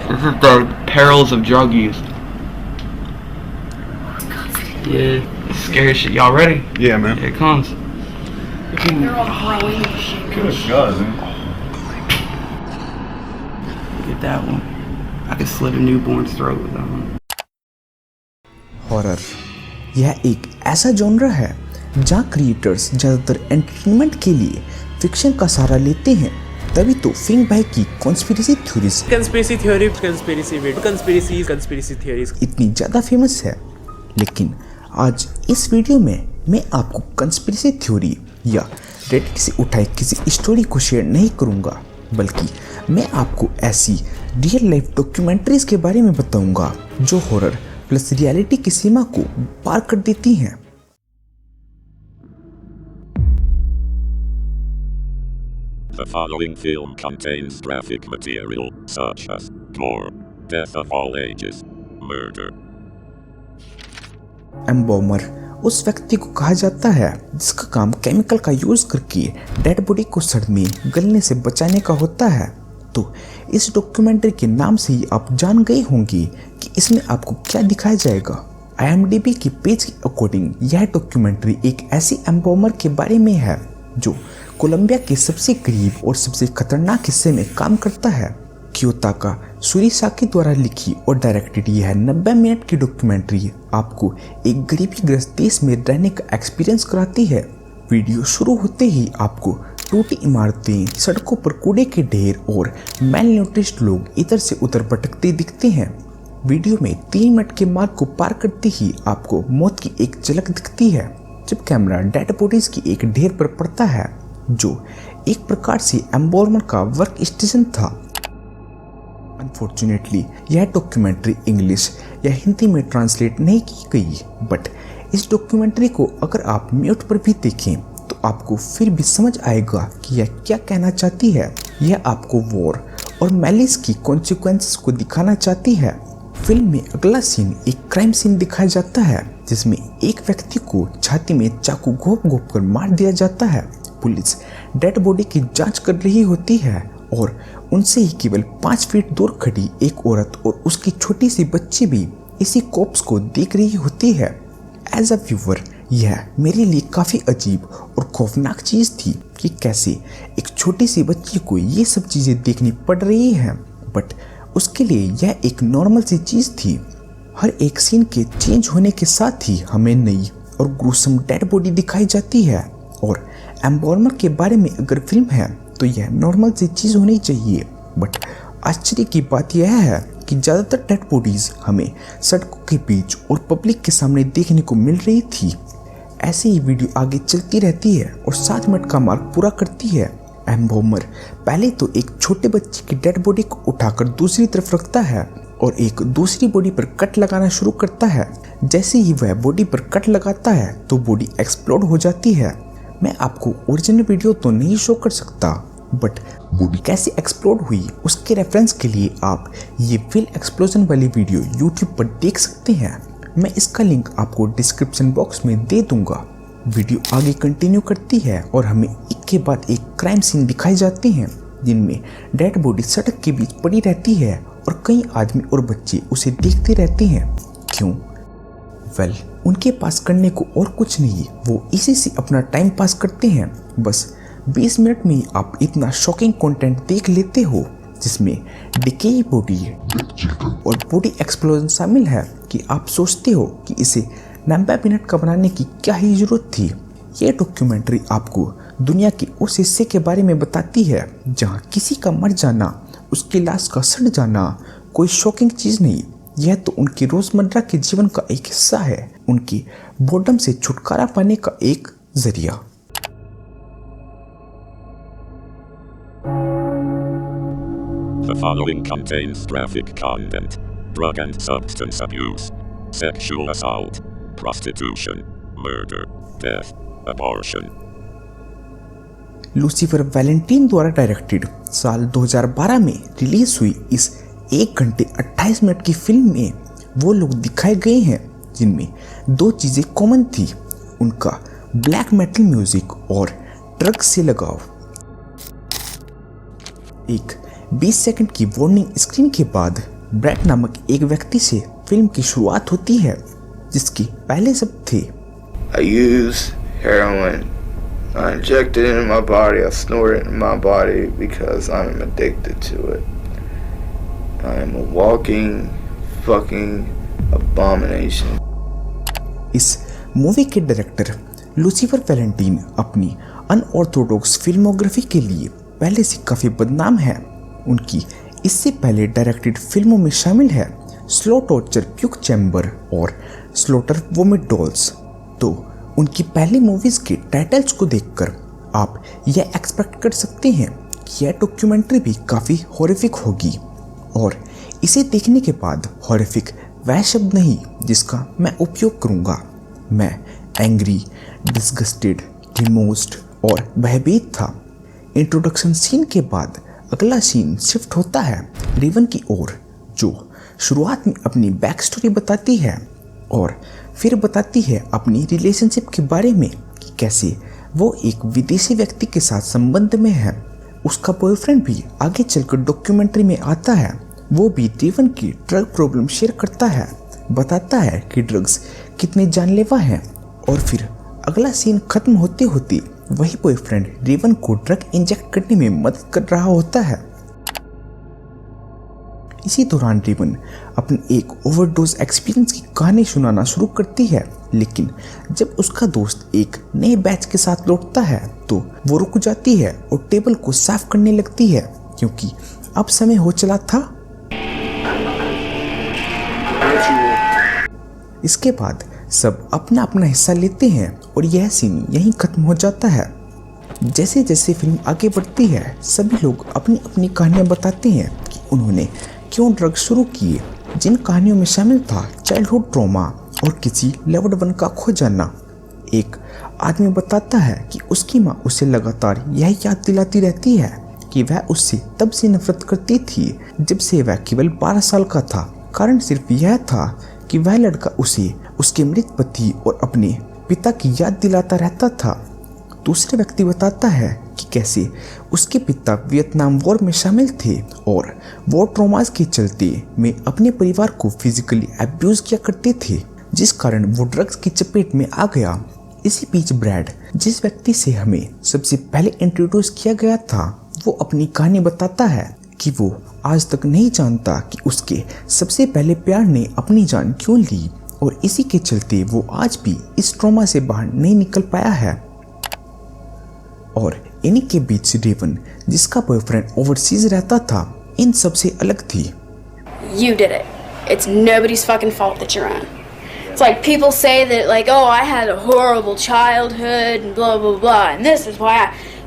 This is the perils of drug use. Yeah, scary shit. Y'all ready? Yeah, man. Here it comes. They're all growing and shit. Good God, man. Get that one. I could slit a newborn's throat with that one. Horror यह एक ऐसा genre है जहाँ creators ज़्यादातर entertainment के लिए fiction का सहारा लेते हैं, तभी तो फिंग भाई की कॉन्स्पिरेसी थ्योरीज इतनी ज़्यादा फेमस है। लेकिन आज इस वीडियो में मैं आपको कॉन्स्पिरेसी थ्योरी या रेडिट से उठाई किसी स्टोरी को शेयर नहीं करूँगा, बल्कि मैं आपको ऐसी रियल लाइफ डॉक्यूमेंट्रीज के बारे में बताऊँगा जो हॉरर प्लस रियलिटी की सीमा को पार कर देती हैं। The following film contains graphic material such as gore, death of all ages, murder. एम्बॉमर उस व्यक्ति को कहा जाता है जिसका काम केमिकल का यूज करके डेड बॉडी को सड़ने गलने से बचाने का होता है। तो इस डॉक्यूमेंट्री के नाम से ही आप जान गए होंगे कि इसमें आपको क्या दिखाया जाएगा। IMDb की पेज के अकॉर्डिंग यह डॉक्यूमेंट्री एक ऐसी एम्बॉमर के बारे में है जो कोलंबिया के सबसे करीब और सबसे खतरनाक हिस्से में काम करता है। क्योताका सुरिसाकी द्वारा लिखी और डायरेक्टेड यह 90 मिनट की डॉक्यूमेंट्री आपको एक गरीबी ग्रस्त देश में रहने का एक्सपीरियंस कराती है। वीडियो शुरू होते ही आपको टूटी इमारतें, सड़कों पर कूड़े के ढेर और मेल न्यूट्रिस्ट लोग इधर से उधर भटकते दिखते हैं। वीडियो में 3 मिनट के मार्क को पार करते ही आपको मौत की एक झलक दिखती है जब कैमरा डेड बॉडीज की एक ढेर पर पड़ता है, जो एक प्रकार से एम्बॉर्मर का वर्क स्टेशन था। अनफॉर्चुनेटली यह डॉक्यूमेंट्री इंग्लिश या हिंदी में ट्रांसलेट नहीं की गई, बट इस डॉक्यूमेंट्री को अगर आप म्यूट पर भी देखें तो आपको फिर भी समझ आएगा कि यह क्या कहना चाहती है। यह आपको वॉर और मैलिस की कॉन्सिक्वेंसेस को दिखाना चाहती है। फिल्म में अगला सीन एक क्राइम सीन दिखाया जाता है जिसमें एक व्यक्ति को छाती में चाकू घोंप घोंप कर मार दिया जाता है। पुलिस डेड बॉडी की जांच कर रही होती है और उनसे ही केवल 5 फीट दूर खड़ी एक औरत और उसकी छोटी सी बच्ची भी इसी कॉप्स को देख रही होती है। एज अ व्यूअर यह मेरे लिए काफ़ी अजीब और खौफनाक चीज़ थी कि कैसे एक छोटी सी बच्ची को ये सब चीज़ें देखनी पड़ रही हैं, बट उसके लिए यह एक नॉर्मल सी चीज़ थी। हर एक सीन के चेंज होने के साथ ही हमें नई और ग्रूसम डेड बॉडी दिखाई जाती है, और एम्बॉर्मर के बारे में अगर फिल्म है तो यह नॉर्मल सी चीज़ होनी चाहिए। बट आश्चर्य की बात यह है कि ज़्यादातर डेड बॉडीज़ हमें सड़कों के बीच और पब्लिक के सामने देखने को मिल रही थी। ऐसे ही वीडियो आगे चलती रहती है और 7 मिनट का मार्क पूरा करती है। एम्बॉमर पहले तो एक छोटे बच्चे की डेड बॉडी को उठाकर दूसरी तरफ रखता है और एक दूसरी बॉडी पर कट लगाना शुरू करता है। जैसे ही वह बॉडी पर कट लगाता है तो बॉडी एक्सप्लोड हो जाती है। मैं आपको ओरिजिनल वीडियो तो नहीं शो कर सकता, बट बॉडी कैसे एक्सप्लोड हुई उसके रेफरेंस के लिए आप ये फिल एक्सप्लोजन वाली वीडियो यूट्यूब पर देख सकते हैं। मैं इसका लिंक आपको डिस्क्रिप्शन बॉक्स में दे दूंगा। वीडियो आगे कंटिन्यू करती है और हमें एक के बाद एक क्राइम सीन दिखाए जाते हैं जिनमें डेड बॉडी सड़क के बीच पड़ी रहती है और कई आदमी और बच्चे उसे देखते रहते हैं। क्यों? वेल, उनके पास करने को और कुछ नहीं, वो इसी से अपना टाइम पास करते हैं। बस 20 मिनट में आप इतना शॉकिंग कंटेंट देख लेते हो जिसमें डिकेई बॉडी और बॉडी एक्सप्लोजन शामिल है कि आप सोचते हो कि इसे 90 मिनट का बनाने की क्या ही जरूरत थी। ये डॉक्यूमेंट्री आपको दुनिया के उस हिस्से के बारे में बताती है जहाँ किसी का मर जाना, उसकी लाश का सड़ जाना कोई शॉकिंग चीज़ नहीं, यह तो उनके रोज़मर्रा के जीवन का एक हिस्सा है, उनकी बोर्डम से छुटकारा पाने का एक जरिया। The following contains graphic content, drug and substance abuse, sexual assault, prostitution, murder, death, abortion. Lucifer Valentine द्वारा डायरेक्टेड साल 2012 में रिलीज हुई इस 1 घंटे 28 मिनट की फिल्म में वो लोग दिखाए गए हैं जिनमें 2 चीज़ें कॉमन थी, उनका ब्लैक मेटल म्यूजिक और ड्रग्स से लगाव। एक 20 सेकंड की वार्निंग स्क्रीन के बाद ब्रैड नामक एक व्यक्ति से फिल्म की शुरुआत होती है, जिसके पहले शब्द थे I use heroin. I inject it in my body. I snort it in my body because I'm addicted to it. I am a walking fucking abomination. इस मूवी के डायरेक्टर लूसीफर वैलेंटाइन अपनी अनऑर्थोडॉक्स फिल्मोग्राफी के लिए पहले से काफ़ी बदनाम है। उनकी इससे पहले डायरेक्टेड फिल्मों में शामिल है स्लो टॉर्चर प्यूक चैम्बर और स्लॉटर वोमिट डॉल्स। तो उनकी पहली मूवीज़ के टाइटल्स को देखकर आप यह एक्सपेक्ट कर सकते हैं कि यह डॉक्यूमेंट्री भी काफ़ी हॉरिफिक होगी। और इसे देखने के बाद हॉरिफिक वह शब्द नहीं जिसका मैं उपयोग करूँगा। मैं एंग्री, डिस्गस्टेड, रिमोस्ड और भयभीत था। इंट्रोडक्शन सीन के बाद अगला सीन शिफ्ट होता है रेवन की ओर, जो शुरुआत में अपनी बैक स्टोरी बताती है और फिर बताती है अपनी रिलेशनशिप के बारे में कि कैसे वो एक विदेशी व्यक्ति के साथ संबंध में है। उसका बॉयफ्रेंड भी आगे चलकर डॉक्यूमेंट्री में आता है। वो भी रेवन की ड्रग प्रॉब्लम शेयर करता है, बताता है कि ड्रग्स कितने जानलेवा हैं। और फिर अगला सीन खत्म होते होते वही बॉयफ्रेंड रेवन को ड्रग इंजेक्ट करने में मदद कर रहा होता है। इसी दौरान रेवन अपने एक ओवरडोज एक्सपीरियंस की कहानी सुनाना शुरू करती है, लेकिन जब उसका दोस्त एक नए बैच के साथ लौटता है तो वो रुक जाती है और टेबल को साफ करने लगती है, क्योंकि अब समय हो चला था। इसके बाद सब अपना अपना हिस्सा लेते हैं और यह सीन यहीं खत्म हो जाता है। जैसे जैसे फिल्म आगे बढ़ती है सभी लोग अपनी अपनी कहानियां बताते हैं कि उन्होंने क्यों ड्रग्स शुरू किए, जिन कहानियों में शामिल था चाइल्डहुड ट्रॉमा और किसी लव्ड वन का खो जाना। एक आदमी बताता है कि उसकी माँ उसे लगातार यह याद दिलाती रहती है कि वह उससे तब से नफरत करती थी जब से वह केवल 12 साल का था। कारण सिर्फ यह था कि वह लड़का उसे उसके मृत पति और अपने पिता की याद दिलाता रहता था। दूसरे व्यक्ति बताता है कि कैसे उसके पिता वियतनाम वॉर में शामिल थे और वॉर ट्रॉमास के चलते में अपने परिवार को फिजिकली अब्यूज किया करते थे, जिस कारण वो ड्रग्स की चपेट में आ गया। इसी बीच ब्रैड, जिस व्यक्ति से हमें सबसे पहले इंट्रोड्यूस किया गया था, वो अपनी कहानी बताता है कि वो आज तक नहीं जानता कि उसके सबसे पहले प्यार ने अपनी जान क्यों ली और इसी के चलते वो आज भी इस ट्रॉमा से बाहर नहीं निकल पाया है। और इन्हीं के बीच रेवन, जिसका बॉयफ्रेंड ओवरसीज रहता था, इन सब से अलग थी। You did it. It's nobody's fucking fault that you're on. It's like people say that, like, oh, I had a horrible childhood and blah blah blah, and this is why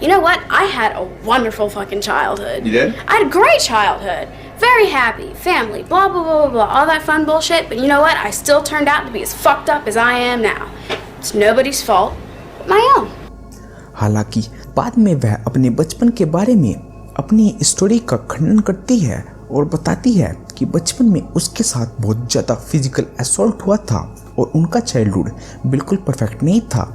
you know what? I had a wonderful fucking childhood. You did? I had a great childhood. Very happy, family, blah blah blah blah blah, all that fun bullshit. But you know what? I still turned out to be as fucked up as I am now. It's nobody's fault but my own. हालांकि बाद में वह अपने बचपन के बारे में अपनी स्टोरी का खंडन करती है और बताती है कि बचपन में उसके साथ बहुत ज़्यादा फिजिकल असॉल्ट हुआ था और उनका चाइल्डहुड बिल्कुल परफेक्ट नहीं था।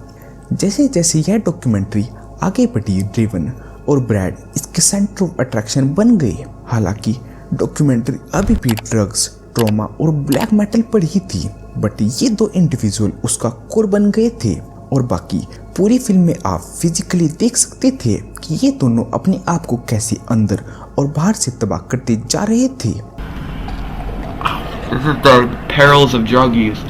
जैसे जैसे यह डॉक्यूमेंट्री आगे बढ़ी, रेवन और ब्रैड इसके सेंटर ऑफ अट्रैक्शन बन गए। हालांकि डॉक्यूमेंट्री अभी भी ड्रग्स, ट्रॉमा और ब्लैक मेटल पर ही थी, बट ये दो इंडिविजुअल उसका कोर बन गए थे और बाकी पूरी फिल्म में आप फिजिकली देख सकते थे कि ये दोनों अपने आप को कैसे अंदर और बाहर से तबाह करते जा रहे थे। This is the perils of drug use.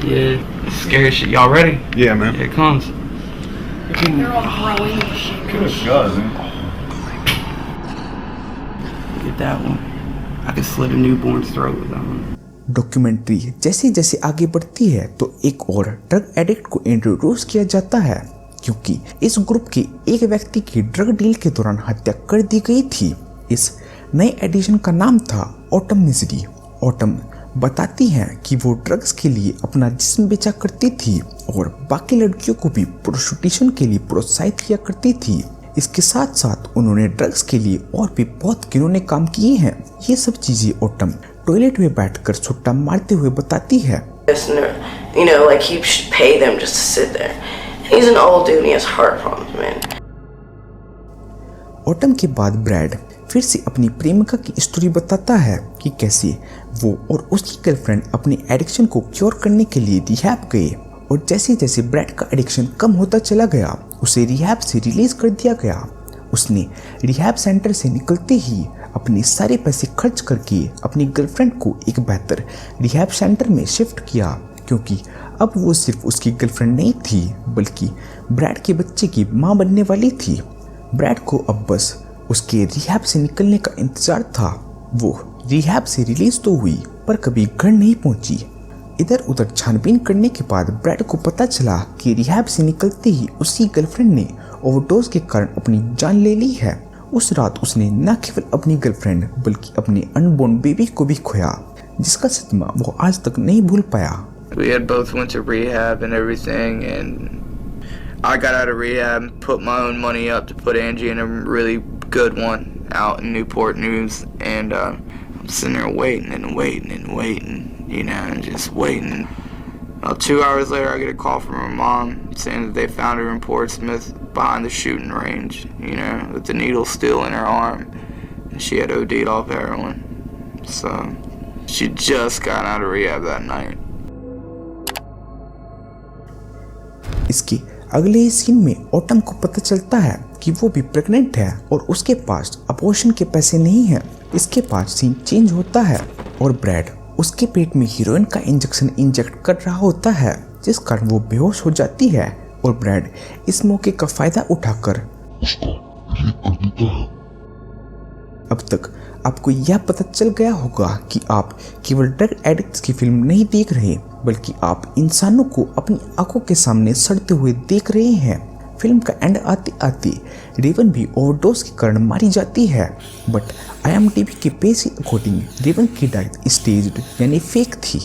Yeah, it's scary shit. Y'all ready? Yeah, man. Here it comes. They're all growing and shit. Good God, man. Get that one. I can slit a newborn's throat with that one. Documentary जैसे जैसे आगे बढ़ती है तो एक और drug addict को introduce किया जाता है, क्योंकि इस ग्रुप के एक व्यक्ति की ड्रग डील के दौरान हत्या कर दी गई थी। इस नए एडिशन का नाम था ऑटम मिजरी। ऑटम बताती है कि वो ड्रग्स के लिए अपना जिस्म बेचा करती थी और बाकी लड़कियों को भी प्रोस्टिट्यूशन के लिए प्रोत्साहित किया करती थी। इसके साथ साथ उन्होंने ड्रग्स के लिए और भी बहुत घिनौने काम किए हैं। ये सब चीजें ऑटम टॉयलेट में बैठकर छुट्टा मारते हुए बताती है। You know, like he should pay them just to sit there. And he's an old dude and he has heart problems, man. Autumn के बाद ब्रैड फिर से अपनी प्रेमिका की स्टोरी बताता है कि कैसे वो और उसकी गर्लफ्रेंड अपने एडिक्शन को क्योर करने के लिए रिहैब गए, और जैसे जैसे ब्रैड का एडिक्शन कम होता चला गया उसे रिहैब से रिलीज कर दिया गया। उसने रिहैब सेंटर से निकलते ही अपने सारे पैसे खर्च करके अपनी गर्लफ्रेंड को एक बेहतर रिहैब सेंटर में शिफ्ट किया, क्योंकि अब वो सिर्फ उसकी गर्लफ्रेंड नहीं थी बल्कि ब्रैड के बच्चे की माँ बनने वाली थी। ब्रैड को अब बस उसके रिहैब से निकलने का इंतजार था। वो रिहैब से रिलीज तो हुई पर कभी घर नहीं पहुंची। इधर उधर छानबीन करने के बाद ब्रैड को पता चला कि रिहैब से निकलते ही उसकी गर्लफ्रेंड ने ओवरडोज के कारण अपनी जान ले ली है। उस रात उसने न केवल अपनी गर्लफ्रेंड बल्कि अपने अनबोर्न बेबी को भी खोया, जिसका सदमा वो आज तक नहीं भूल पाया। We had both went to rehab and everything, and I got out of rehab and put my own money up to put Angie in a really good one out in Newport News, and I'm sitting there waiting and waiting and waiting, you know, and just waiting. About 2 hours later, I get a call from her mom saying that they found her in Portsmouth behind the shooting range, you know, with the needle still in her arm, and she had OD'd off heroin. So she just got out of rehab that night. इसके अगले ही scene में autumn को पता चलता है कि वो भी प्रेग्नेंट है और उसके पास अबॉर्शन के पैसे नहीं हैं। इसके पास सीन चेंज होता है और ब्रैड उसके पेट में हीरोइन का इंजेक्शन इंजेक्ट कर रहा होता है, जिस कारण वो बेहोश हो जाती है और ब्रैड इस मौके का फायदा उठाकर अब तक आपको यह पता चल गया होगा कि आप केवल ड्रग एडिक्ट्स की फिल्म नहीं देख रहे बल्कि आप इंसानों को अपनी आंखों के सामने सड़ते हुए देख रहे हैं। फिल्म का एंड आते आते रेवन भी ओवरडोज के कारण मारी जाती है, बट IMDb के पेज के अकॉर्डिंग रेवन की डेथ स्टेज्ड यानी फेक थी।